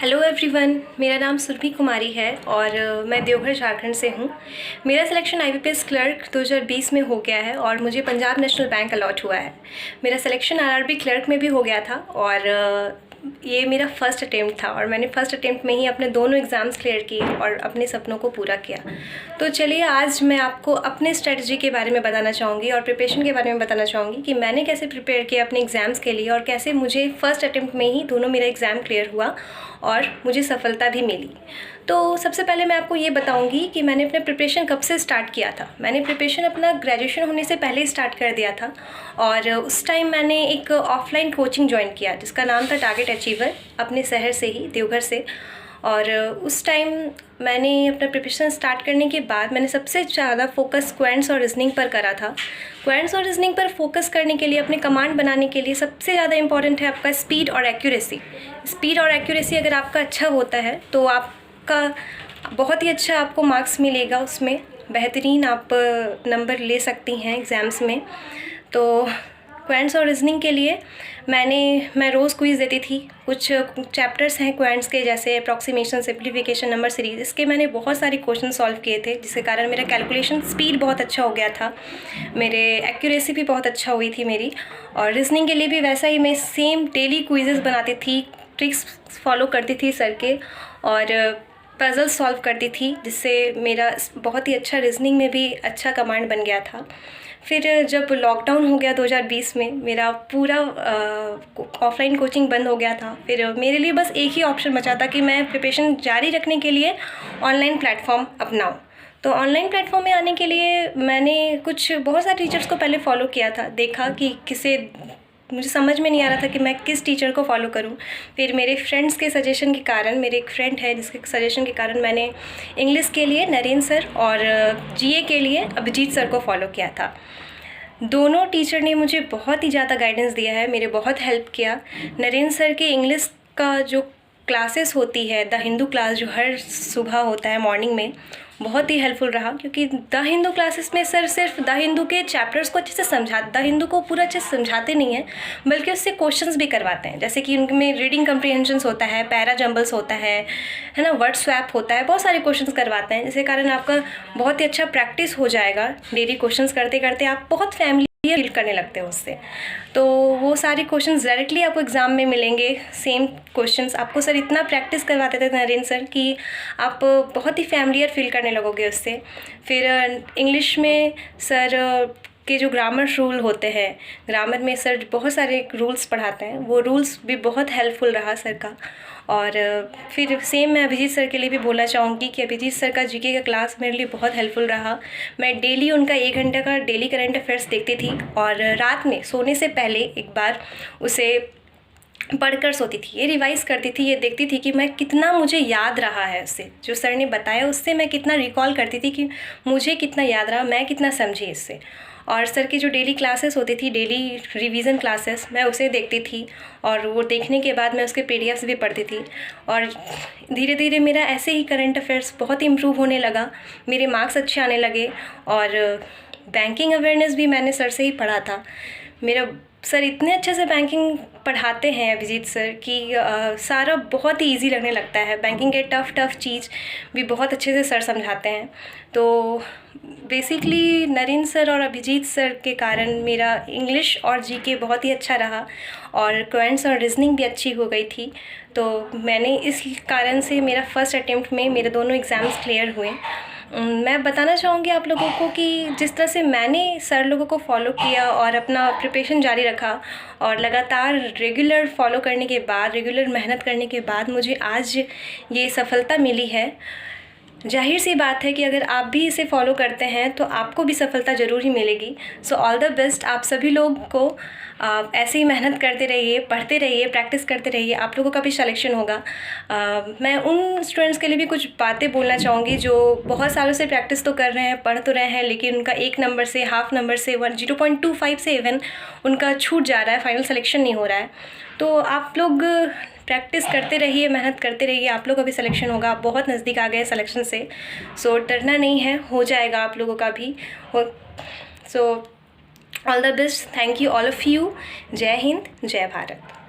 Hello everyone, मेरा नाम सुरभि कुमारी है और मैं देवघर झारखंड से हूँ। मेरा सिलेक्शन आईबीपीएस क्लर्क 2020 में हो गया है और मुझे पंजाब नेशनल बैंक अलॉट हुआ है। मेरा सिलेक्शन आरआरबी क्लर्क में भी हो गया था और ये मेरा फ़र्स्ट अटेम्प्ट था और मैंने फ़र्स्ट अटेम्प्ट में ही अपने दोनों एग्ज़ाम्स क्लियर किए और अपने सपनों को पूरा किया। तो चलिए आज मैं आपको अपने स्ट्रेटजी के बारे में बताना चाहूँगी और प्रिपरेशन के बारे में बताना चाहूँगी कि मैंने कैसे प्रिपेयर किया अपने एग्ज़ाम्स के लिए और कैसे मुझे फ़र्स्ट अटेम्प्ट में ही दोनों मेरा एग्ज़ाम क्लियर हुआ और मुझे सफलता भी मिली। तो सबसे पहले मैं आपको ये बताऊंगी कि मैंने अपने प्रिपरेशन कब से स्टार्ट किया था। मैंने प्रिपरेशन अपना ग्रेजुएशन होने से पहले ही स्टार्ट कर दिया था और उस टाइम मैंने एक ऑफलाइन कोचिंग ज्वाइन किया जिसका नाम था टारगेट अचीवर, अपने शहर से ही, देवघर से। और उस टाइम मैंने अपना प्रिपरेशन स्टार्ट करने के बाद मैंने सबसे ज़्यादा फोकस क्वेंट्स और रीजनिंग पर करा था। क्वेंट्स और रीजनिंग पर फोकस करने के लिए, अपने कमांड बनाने के लिए सबसे ज़्यादा इंपॉर्टेंट है आपका स्पीड और एक्यूरेसी। स्पीड और एक्यूरेसी अगर आपका अच्छा होता है तो आपका बहुत ही अच्छा आपको मार्क्स मिलेगा, उसमें बेहतरीन आप नंबर ले सकती हैं एग्ज़ाम्स में। तो क्वेंट्स और रीजनिंग के लिए मैं रोज़ क्विज़ देती थी। कुछ चैप्टर्स हैं क्वेंट्स के, जैसे अप्रॉक्सीमेशन, सिंप्लीफिकेशन, नंबर सीरीज। इसके मैंने बहुत सारे क्वेश्चन सॉल्व किए थे जिसके कारण मेरा कैलकुलेशन स्पीड बहुत अच्छा हो गया था, मेरे एक्यूरेसी भी बहुत अच्छा हुई थी मेरी। और रीजनिंग के लिए भी वैसा ही, मैं सेम डेली क्विज़ेस बनाती थी, ट्रिक्स फॉलो करती थी सर के और पजल सॉल्व करती थी, जिससे मेरा बहुत ही अच्छा रीजनिंग में भी अच्छा कमांड बन गया था। फिर जब लॉकडाउन हो गया 2020 में, मेरा पूरा ऑफलाइन कोचिंग बंद हो गया था। फिर मेरे लिए बस एक ही ऑप्शन बचा था कि मैं प्रिपरेशन जारी रखने के लिए ऑनलाइन प्लेटफॉर्म अपनाऊँ। तो ऑनलाइन प्लेटफॉर्म में आने के लिए मैंने बहुत सारे टीचर्स को पहले फॉलो किया था, देखा कि मुझे समझ में नहीं आ रहा था कि मैं किस टीचर को फॉलो करूं। फिर मेरे फ्रेंड्स के सजेशन के कारण, मेरे एक फ्रेंड है जिसके सजेशन के कारण मैंने इंग्लिश के लिए नरेंद्र सर और जीए के लिए अभिजीत सर को फॉलो किया था। दोनों टीचर ने मुझे बहुत ही ज़्यादा गाइडेंस दिया है, मेरे बहुत हेल्प किया। नरेंद्र सर के इंग्लिश का जो क्लासेस होती है, द हिंदू क्लास, जो हर सुबह होता है मॉर्निंग में, बहुत ही हेल्पफुल रहा। क्योंकि द हिंदू क्लासेस में सर सिर्फ द हिंदू के चैप्टर्स को अच्छे से द हिंदू को पूरा अच्छे से समझाते नहीं हैं, बल्कि उससे क्वेश्चंस भी करवाते हैं। जैसे कि उनमें रीडिंग कम्प्रीहेंशंस होता है, पैरा जंबल्स होता है ना, वर्ड स्वैप होता है, बहुत सारे क्वेश्चंस करवाते हैं, जिसके कारण आपका बहुत ही अच्छा प्रैक्टिस हो जाएगा। डेली क्वेश्चंस करते करते आप बहुत फैमिली फील करने लगते हो उससे। तो वो सारे क्वेश्चंस डायरेक्टली आपको एग्ज़ाम में मिलेंगे। सेम क्वेश्चंस आपको सर इतना प्रैक्टिस करवाते थे नरेंद्र सर कि आप बहुत ही फैमिलियर फील करने लगोगे उससे। फिर इंग्लिश में सर के जो ग्रामर रूल होते हैं, ग्रामर में सर बहुत सारे रूल्स पढ़ाते हैं, वो रूल्स भी बहुत हेल्पफुल रहा सर का। और फिर सेम मैं अभिजीत सर के लिए भी बोलना चाहूँगी कि अभिजीत सर का जीके का क्लास मेरे लिए बहुत हेल्पफुल रहा। मैं डेली उनका 1 घंटे का डेली करंट अफेयर्स देखती थी और रात में सोने से पहले एक बार उसे पढ़कर सोती थी, ये रिवाइज़ करती थी, ये देखती थी कि मैं कितना मुझे याद रहा है उससे, जो सर ने बताया उससे मैं कितना रिकॉल करती थी कि मुझे कितना याद रहा, मैं कितना समझी इससे। और सर की जो डेली क्लासेस होती थी, डेली रिवीजन क्लासेस, मैं उसे देखती थी और वो देखने के बाद मैं उसके पीडीएफ्स भी पढ़ती थी। और धीरे धीरे मेरा ऐसे ही करंट अफेयर्स बहुत इम्प्रूव होने लगा, मेरे मार्क्स अच्छे आने लगे। और बैंकिंग अवेयरनेस भी मैंने सर से ही पढ़ा था। मेरा सर इतने अच्छे से बैंकिंग पढ़ाते हैं अभिजीत सर कि सारा बहुत ही ईजी लगने लगता है। बैंकिंग के टफ़ चीज़ भी बहुत अच्छे से सर समझाते हैं। तो बेसिकली नरेंद्र सर और अभिजीत सर के कारण मेरा इंग्लिश और जीके बहुत ही अच्छा रहा और क्वेंट्स और रीजनिंग भी अच्छी हो गई थी। तो मैंने इस कारण से मेरा फ़र्स्ट अटेम्प्ट में मेरे दोनों एग्ज़ाम्स क्लियर हुए। मैं बताना चाहूँगी आप लोगों को कि जिस तरह से मैंने सर लोगों को फॉलो किया और अपना प्रिपरेशन जारी रखा और लगातार रेगुलर फॉलो करने के बाद, रेगुलर मेहनत करने के बाद मुझे आज ये सफलता मिली है। जाहिर सी बात है कि अगर आप भी इसे फॉलो करते हैं तो आपको भी सफलता ज़रूर ही मिलेगी। सो ऑल द बेस्ट आप सभी लोग को। ऐसे ही मेहनत करते रहिए, पढ़ते रहिए, प्रैक्टिस करते रहिए, आप लोगों का भी सिलेक्शन होगा। मैं उन स्टूडेंट्स के लिए भी कुछ बातें बोलना चाहूँगी जो बहुत सालों से प्रैक्टिस तो कर रहे हैं, पढ़ तो रहे हैं, लेकिन उनका 1 नंबर से, हाफ नंबर से, 0.25 से इवन उनका छूट जा रहा है, फाइनल सिलेक्शन नहीं हो रहा है। तो आप लोग प्रैक्टिस करते रहिए, मेहनत करते रहिए, आप लोगों का भी सिलेक्शन होगा। आप बहुत नज़दीक आ गए सिलेक्शन से, सो डरना नहीं है, हो जाएगा आप लोगों का भी। So all the best, thank you all of you. जय हिंद, जय भारत।